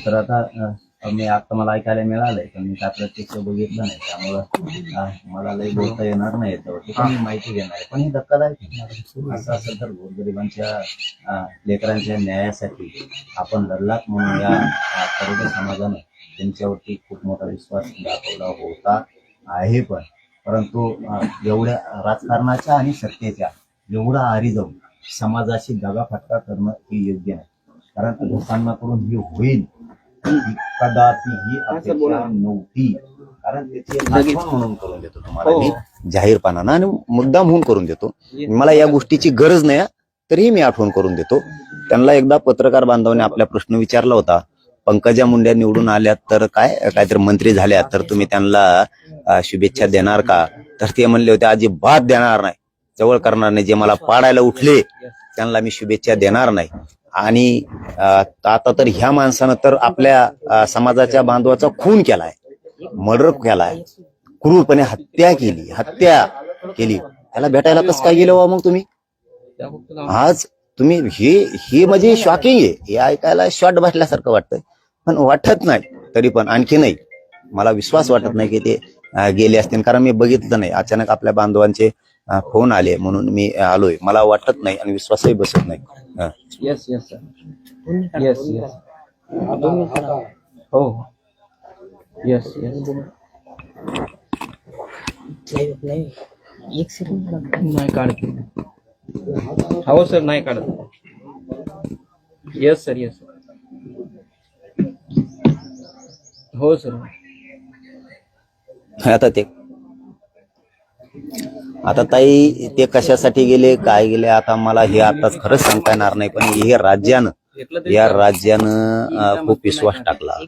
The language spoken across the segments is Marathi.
तर आता मी आता मला ऐकायला मिळालंय पण मी काय प्रत्यक्ष बघितलं नाही, त्यामुळं मला लई बोलता येणार नाही याच्यावरती, पण मी माहिती घेणार आहे. पण ही धक्कादायक असं असेल तर गोरगरिबांच्या लेकरांच्या न्यायासाठी आपण लढलात म्हणून या तरुण समाजाने त्यांच्यावरती खूप मोठा विश्वास दाखवला होता आहे. पण परंतु एवढ्या राजकारणाच्या आणि सत्तेच्या एवढा आरी जाऊन समाजाशी दगाफटका करणं हे योग्य नाही. कारण लोकांकडून ही होईल ही कदापि ही अपेक्षा नव्हती. कारण त्याची आठवण म्हणून करून देतो तुम्हाला मी जाहीरपणानं आणि मुद्दाम होऊन करून देतो. मला या गोष्टीची गरज नाही तरीही मी आठवण करून देतो. त्यांना एकदा पत्रकार बांधवाने आपला प्रश्न विचारला होता, पंकजा मुंडे निवडून आल्या तर काहीतरी मंत्री झाल्या तर तुम्ही त्यांना शुभेच्छा देणार का? तर ते म्हणले होते अजिबात देणार नाही, जवळ करणार नाही. जे मला पाडायला उठले त्यांना मी शुभेच्छा देणार नाही. आणि आता तर ह्या माणसानं तर आपल्या समाजाच्या बांधवाचा खून केलाय, मर्डर केलाय, क्रूरपणे हत्या केली. त्याला भेटायला कसं काय गेलो मग तुम्ही? आज तुम्ही हे म्हणजे शॉकिंग आहे. हे ऐकायला शॉर्ट बसल्यासारखं वाटतंय, पण वाटत नाही. तरी पण आणखी नाही, मला विश्वास वाटत नाही की ते गेले असतील, कारण मी बघितलं नाही. अचानक आपल्या बांधवांचे फोन आले म्हणून मी आलोय. मला वाटत नाही आणि विश्वासही बसत नाही. Yes yes sir, yes yes, हो येस येस. नाही काढत, हो सर नाही काढत. येस सर, येस हो सर. आता ताई ते कशासाठी गेले काय गेले आता मला हे आताच खरंच सांगता येणार नाही. पण या राज्यानं खूप विश्वास टाकला.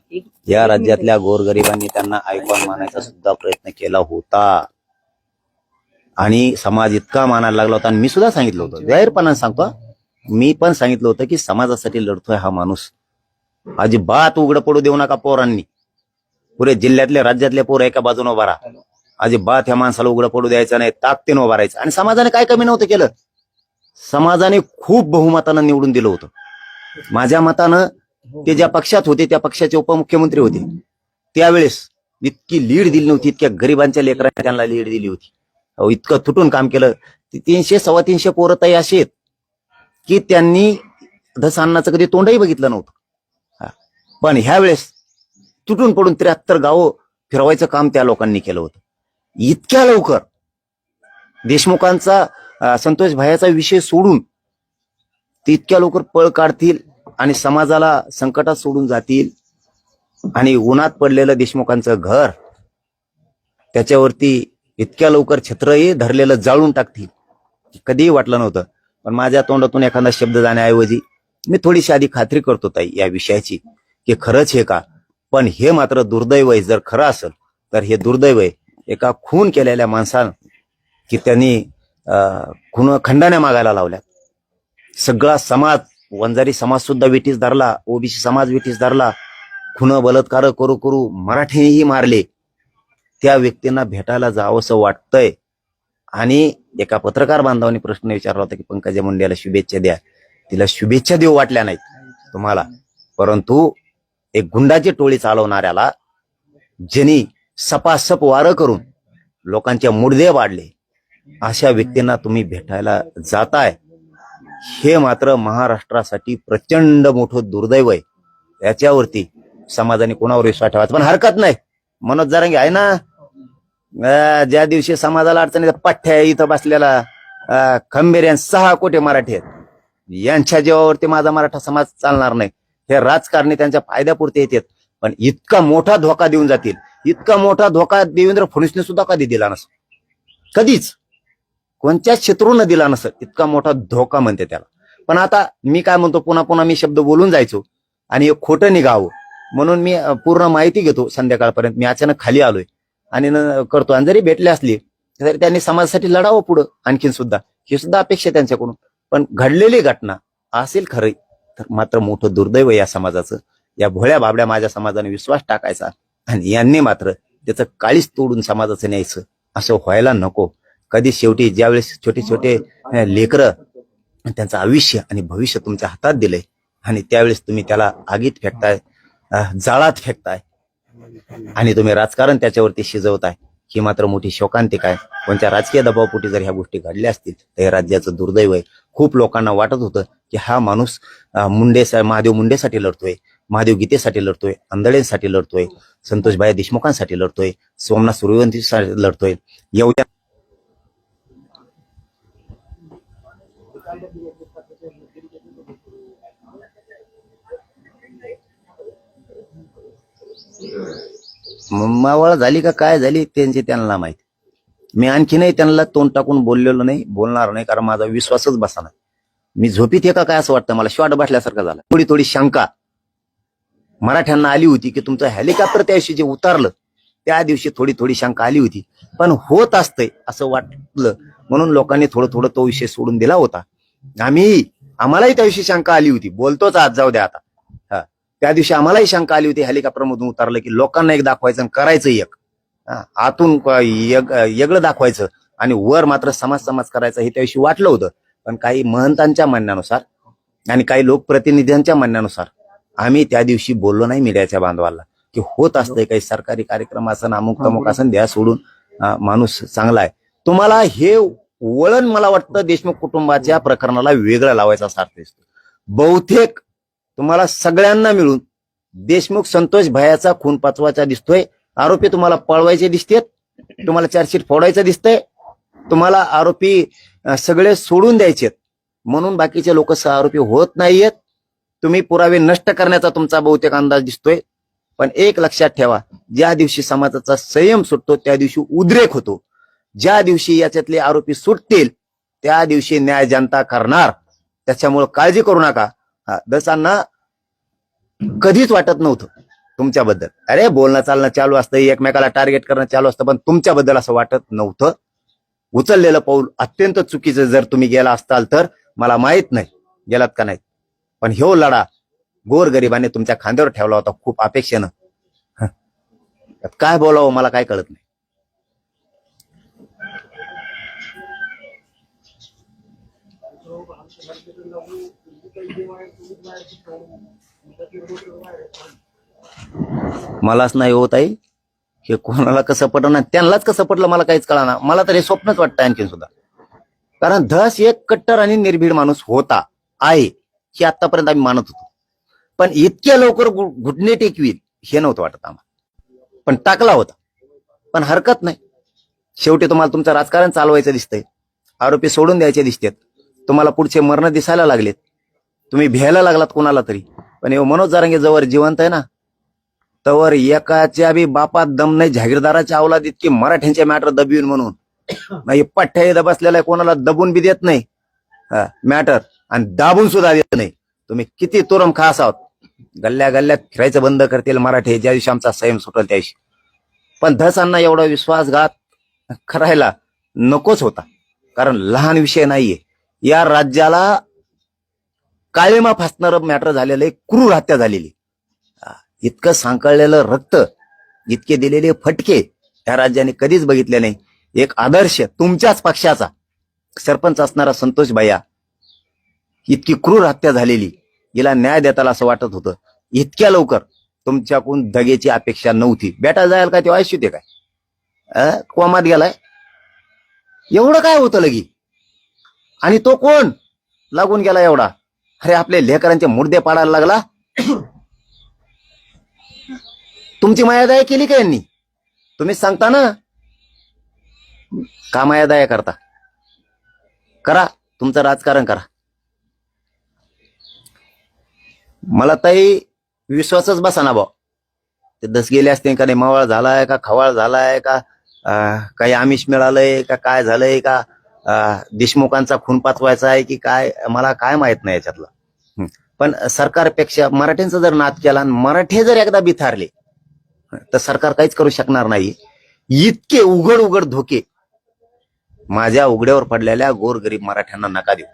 या राज्यातल्या गोरगरिबांनी त्यांना आयकॉन मानायचा सुद्धा प्रयत्न केला होता आणि समाज इतका मानायला लागला होता. आणि मी सुद्धा सांगितलं होतं, जाहीरपणाने सांगतो, मी पण सांगितलं होतं की समाजासाठी लढतोय हा माणूस, अजिबात उघड पडू देऊ नका पोरांनी. पुरे जिल्ह्यातले राज्यातले पोर एका बाजूने उभा राहा, अजिबात ह्या माणसाला उघड पडू द्यायचं नाही, ताकदीने उभा राहायचं. आणि समाजाने काय कमी नव्हतं केलं, समाजाने खूप बहुमतानं निवडून दिलं होतं. माझ्या मतानं ते ज्या पक्षात होते त्या पक्षाचे उपमुख्यमंत्री होते त्यावेळेस इतकी लीड दिली नव्हती, इतक्या गरिबांच्या लेकरांना त्यांना लीड दिली होती. इतकं तुटून काम केलं. 300-325 पोरं ताई अशी आहेत की त्यांनी धस अन्नाचं कधी तोंडही बघितलं नव्हतं. पण ह्या वेळेस तुटून पडून 73 गावं फिरवायचं काम त्या लोकांनी केलं होतं. इतक्या लवकर देशमुखांचा संतोष भायाचा विषय सोडून ते इतक्या लवकर पळ काढतील आणि समाजाला संकटात सोडून जातील. आणि उन्हात पडलेलं देशमुखांचं घर त्याच्यावरती इतक्या लवकर छत्रही धरलेलं जाळून टाकतील, कधीही वाटलं नव्हतं. पण माझ्या तोंडातून एखादा शब्द जाण्याऐवजी मी थोडीशी आधी खात्री करतो ताई या विषयाची की खरंच हे का. पण हे मात्र दुर्दैव आहे. जर खरं असेल तर हे दुर्दैव आहे एका खून केलेल्या माणसानं की त्यांनी खून खंडाने मागायला लावल्या. सगळा समाज, वंजारी समाज सुद्धा विटीस धरला, ओबीसी समाज विटीस धरला, खून बलात्कार करू करू मराठीनेही मारले. त्या व्यक्तींना भेटायला जावंसं वाटतंय. आणि एका पत्रकार बांधवांनी प्रश्न विचारला होता की पंकजा मुंडेला शुभेच्छा द्या. तिला शुभेच्छा देऊ वाटल्या नाहीत तुम्हाला, परंतु एक गुंडाची टोळी चालवणाऱ्याला ज्यांनी सपासप वारं करून लोकांचे मुडदे वाढले अशा व्यक्तींना तुम्ही भेटायला जाताय, हे मात्र महाराष्ट्रासाठी प्रचंड मोठं दुर्दैव आहे. याच्यावरती समाजाने कोणावर विश्वास ठेवायचा. पण हरकत नाही, मनोज जरांगे आहे ना, ज्या दिवशी समाजाला अडचणी पठ्ठ्या इथं बसलेला खंबेर 6 कोटी मराठी आहेत, यांच्या जीवावरती माझा मराठा समाज चालणार नाही. हे राजकारणी त्यांच्या फायद्यापुरते येतात, पण इतका मोठा धोका देऊन जातील, इतका मोठा धोका देवेंद्र फडणवीसने सुद्धा कधी दिला नसत, कधीच कोणत्याच शत्रूनं दिला नसत. इतका मोठा धोका म्हणते त्याला. पण आता मी काय म्हणतो, पुन्हा पुन्हा मी शब्द बोलून जायचो आणि एक खोटं निघावं म्हणून मी पूर्ण माहिती घेतो संध्याकाळपर्यंत. मी अचानक खाली आलोय आणि करतो. आणि जरी भेटले असले तरी त्यांनी समाजासाठी लढावं पुढं आणखीन सुद्धा, ही सुद्धा अपेक्षा त्यांच्याकडून. पण घडलेली घटना असेल खरं तर मात्र मोठं दुर्दैव या समाजाचं. या भोळ्या बाबड्या माझ्या समाजाने विश्वास टाकायचा आणि यांनी मात्र त्याचं काळीच तोडून समाजाचं न्यायचं, असं व्हायला नको. कधी शेवटी ज्यावेळेस छोटे छोटे लेकरं त्यांचं आयुष्य आणि भविष्य तुमच्या हातात दिलंय आणि त्यावेळेस तुम्ही त्याला आगीत फेकताय, जाळात फेकताय आणि तुम्ही राजकारण त्याच्यावरती शिजवताय, ही मात्र मोठी शोकांतिक आहे. कोणत्या राजकीय दबावपोटी जर ह्या गोष्टी घडल्या असतील तर हे राज्याचं दुर्दैव आहे. खूप लोकांना वाटत होतं की हा माणूस महादेव मुंडेसाठी लढतोय, महादेव गीतेसाठी लढतोय, आंधळेंसाठी लढतोय, संतोषभाई देशमुखांसाठी लढतोय, सोमनाथ सूर्यवंशीसाठी लढतोय. एवढ्या मावळ झाली का काय झाली त्यांची त्यांना माहिती. मी आणखीनही त्यांना तोंड टाकून बोललेलो नाही, बोलणार नाही, कारण माझा विश्वासच बसणार. मी झोपीत आहे का काय असं वाटतं मला, शॉट बसल्यासारखं झालं. थोडी थोडी शंका मराठ्यांना आली होती की तुमचं हेलिकॉप्टर त्या दिवशी जे उतारलं त्या दिवशी थोडी थोडी शंका आली होती, पण होत असतंय असं वाटलं म्हणून लोकांनी थोडं थोडं तो विषय सोडून दिला होता. आम्हालाही त्या दिवशी शंका आली होती, बोलतोच आज, जाऊ द्या आता. त्या दिवशी आम्हालाही शंका आली होती हेलिकॉप्टर मधून उतरलं की लोकांना एक दाखवायचं आणि करायचं एक, आतून वेगळं दाखवायचं आणि वर मात्र समाज करायचं, हे त्या दिवशी वाटलं होतं. पण काही महंतांच्या म्हणण्यानुसार आणि काही लोकप्रतिनिधींच्या म्हणण्यानुसार आम्ही त्या दिवशी बोललो नाही मीडियाच्या बांधवाला की होत असतंय काही सरकारी कार्यक्रम असं अमुक तमुक असं, द्या सोडून, माणूस चांगला आहे. तुम्हाला हे वळण मला वाटतं देशमुख कुटुंबाच्या प्रकरणाला वेगळं लावायचा सार्थ दिसतो. बहुतेक तुम्हाला सगळ्यांना मिळून देशमुख संतोष भयाचा खून पचवायचा दिसतोय, आरोपी तुम्हाला पळवायचे दिसतेत, तुम्हाला चार्जशीट फोडायचं दिसतंय, तुम्हाला आरोपी सगळे सोडून द्यायचेत म्हणून बाकीचे लोक आरोपी होत नाहीयेत. तुम्ही पुरावे नष्ट करण्याचा तुमचा बहुतेक अंदाज दिसतोय. पण एक लक्षात ठेवा, ज्या दिवशी समाजाचा संयम सुटतो त्या दिवशी उद्रेक होतो. ज्या दिवशी याच्यातले आरोपी सुटतील त्या दिवशी न्याय जनता करणार. त्याच्यामुळे काळजी करू नका. दसांना कधीच वाटत नव्हतं तुमच्याबद्दल, अरे बोलणं चालणं चालू असतं, एकमेकाला टार्गेट करणं चालू असतं, पण तुमच्याबद्दल असं वाटत नव्हतं. उचललेलं पाऊल अत्यंत चुकीचं जर तुम्ही गेला असताल तर, मला माहित नाही गेलात का नाही, पण ह्यो लढा गोरगरिबाने तुमच्या खांद्यावर ठेवला होता खूप अपेक्षेनं. काय बोलावं मला काय कळत नाही. मलाच नाही होत आहे हे, कोणाला कसं पटलं, त्यांनाच कसं पटलं मला काहीच कळना. मला तर हे स्वप्नच वाटतं आणखीन सुद्धा, कारण धस एक कट्टर आणि निर्भीड माणूस होता आहे हे आतापर्यंत आम्ही मानत होतो, पण इतक्या लवकर घुटणे टेकवील हे नव्हतं वाटत आम्हाला. पण टाकला होता, पण हरकत नाही. शेवटी तुम्हाला तुमचं राजकारण चालवायचं दिसतंय, आरोपी सोडून द्यायचे दिसतेत, तुम्हाला पुढचे मरण दिसायला लागलेत, तुम्ही भ्यायला लागलात कोणाला तरी. पण हे मनोज जारंगे जवळ जिवंत आहे ना, तवर एकाच्या बी बापात दम नाही, जहागीरदाराच्या अवलाद इतकी मराठ्यांचे मॅटर दबवीन म्हणून पठ्ठ्या बसलेला आहे, कोणाला दबून बी देत नाही मॅटर आणि दाबून सुद्धा देत नाही. तुम्ही किती तुरम खास आहोत, गल्ल्या गल्ल्यात फिरायचं बंद करतील मराठे ज्या दिवशी आमचा संयम सुटेल त्या दिवशी. पण धसांना एवढा विश्वासघात करायला नकोच होता, कारण लहान विषय नाहीये. या राज्याला काळेमा फासणारं मॅटर झालेलं आहे, क्रूर हत्या झालेली. इतकं सांकळलेलं रक्त, इतके दिलेले फटके या राज्याने कधीच बघितले नाही. एक आदर्श तुमच्याच पक्षाचा सरपंच असणारा संतोष भैया, इतकी क्रूर हत्या झालेली, हिला न्याय देताला असं वाटत होतं. इतक्या लवकर तुमच्याकडून दगेची अपेक्षा नव्हती. बेटा जायला काय तेव्हा आयुष्य ते काय कोमात गेलाय, एवढं काय होतं लगी, आणि तो कोण लागून गेला एवढा. अरे आपले लेकरांचे मुर्दे पाडायला लागला. तुमची मायादया केली का यांनी? तुम्हीच सांगता ना, का मायादया करता? करा तुमचं राजकारण करा. मला ताई विश्वासच बसाना भाऊ, ते दस गेले असते का नाही, मावळ झालाय का खवाळ झालाय का, काही आमिष मिळालंय का, काय झालंय का, देशमुखांचा खून पाचवायचा आहे की काय, मला काय माहित नाही याच्यातलं. पण सरकारपेक्षा मराठ्यांचा जर नाद केला आणि मराठे जर एकदा बिथारले तर सरकार काहीच करू शकणार नाही. इतके उघड उघड धोके माझ्या उघड्यावर पडलेल्या गोरगरीब मराठ्यांना नका देऊ.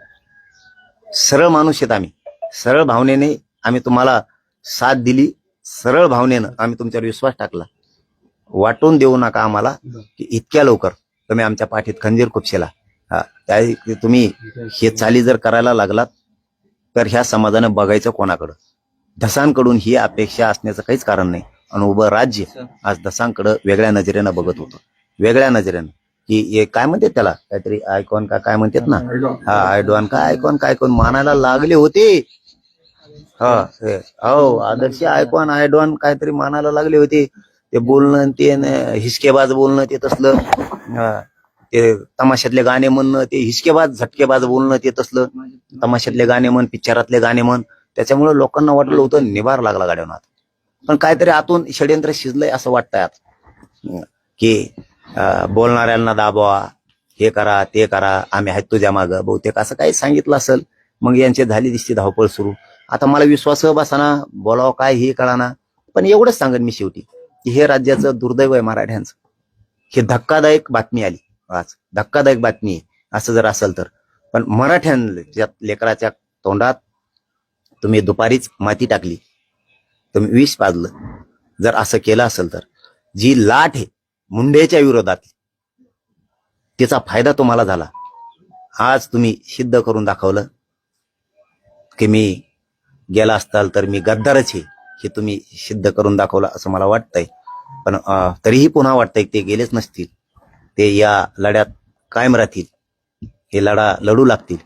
सरळ माणूस आहेत आम्ही, सरळ भावनेने आम्ही तुम्हाला साथ दिली, सरळ भावनेनं आम्ही तुमच्यावर विश्वास टाकला. वाटून देऊ नका आम्हाला की इतक्या लवकर तुम्ही आमच्या पाठीत खंजीर खुपशेला. तुम्ही हे चाली जर करायला लागलात तर ह्या समाजानं बघायचं कोणाकडं. धसांकडून ही अपेक्षा असण्याचं काहीच कारण नाही. आणि उभं राज्य आज धसांकडे वेगळ्या नजरेनं बघत होतं, वेगळ्या नजरेनं, की हे काय म्हणतात त्याला, काहीतरी आयकॉन का काय म्हणतात ना, हा आयडॉन का आयकॉन काय कोण मानायला लागले होते. हो आदर्श आयकॉन आयडॉन काहीतरी मानायला लागले होते. ते बोलणं ते हिसकेबाज बोलणं ते तसलं, ते तमाशातले गाणे म्हणणं ते हिसकेबाज झटकेबाज बोलणं ते तसलं, तमाशातले गाणे म्हण, पिक्चरातले गाणे म्हण, त्याच्यामुळे लोकांना वाटलं होतं निभार लागला गाड्यावर. पण काहीतरी आतून षडयंत्र शिजलंय असं वाटतंय आता, की बोलणाऱ्यांना दाबवा, हे करा ते करा, आम्ही आहेत तुझ्या मागं, बहुतेक असं काही सांगितलं असेल. मग यांची झाली दिसती धावपळ सुरू. आता मला विश्वास बसाना, बोलावं काय हे कळाना. पण एवढंच सांगेन मी शेवटी, की हे राज्याचं दुर्दैव आहे मराठ्यांचं. ही धक्कादायक बातमी आली आज, धक्कादायक बातमी आहे असं जर असेल तर. पण मराठ्यांच्या लेकराच्या तोंडात तुम्ही दुपारीच माती टाकली, तुम्ही विष पाजलं. जर असं केलं असेल तर जी लाट आहे मुंडेच्या विरोधात, तिचा फायदा तुम्हाला झाला. आज तुम्ही सिद्ध करून दाखवलं की मी गेला असताल तर मी गद्दारच आहे, हे तुम्ही सिद्ध करून दाखवलं असं मला वाटतंय. पण तरीही पुन्हा वाटतंय ते गेलेच नसतील, ते या लढ्यात कायम राहतील, हे लढा लढू लागतील.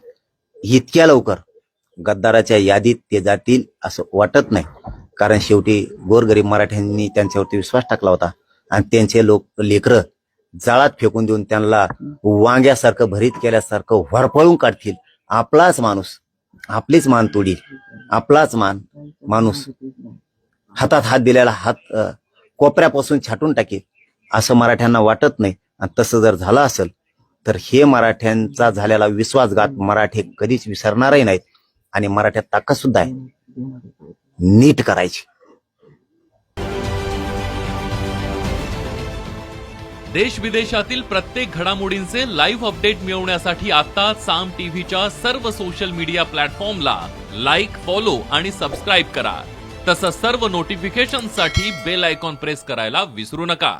इतक्या लवकर गद्दाराच्या यादीत ते जातील असं वाटत नाही. कारण शेवटी गोरगरीब मराठ्यांनी त्यांच्यावरती विश्वास टाकला होता आणि त्यांचे लेकरं जाळात फेकून देऊन त्यांना वांग्यासारखं भरीत केल्यासारखं व्हरपळून काढतील. आपलाच माणूस आपलीच मान तोडील, आपलाच माणूस हातात हात दिलेला हात कोपऱ्यापासून छाटून टाकेल असं मराठ्यांना वाटत नाही. आणि तसं जर झालं असेल तर हे मराठ्यांचा झालेला विश्वासघात मराठे कधीच विसरणारही नाहीत. आणि मराठ्यात ताकद सुद्धा आहे नीट करायची. देश विदेशातील प्रत्येक घडामोडींचे लाईव्ह अपडेट मिळवण्यासाठी आता साम टीव्हीच्या सर्व सोशल मीडिया प्लॅटफॉर्मला लाईक, फॉलो आणि सबस्क्राईब करा. तसंच सर्व नोटिफिकेशनसाठी बेल आयकॉन प्रेस करायला विसरू नका.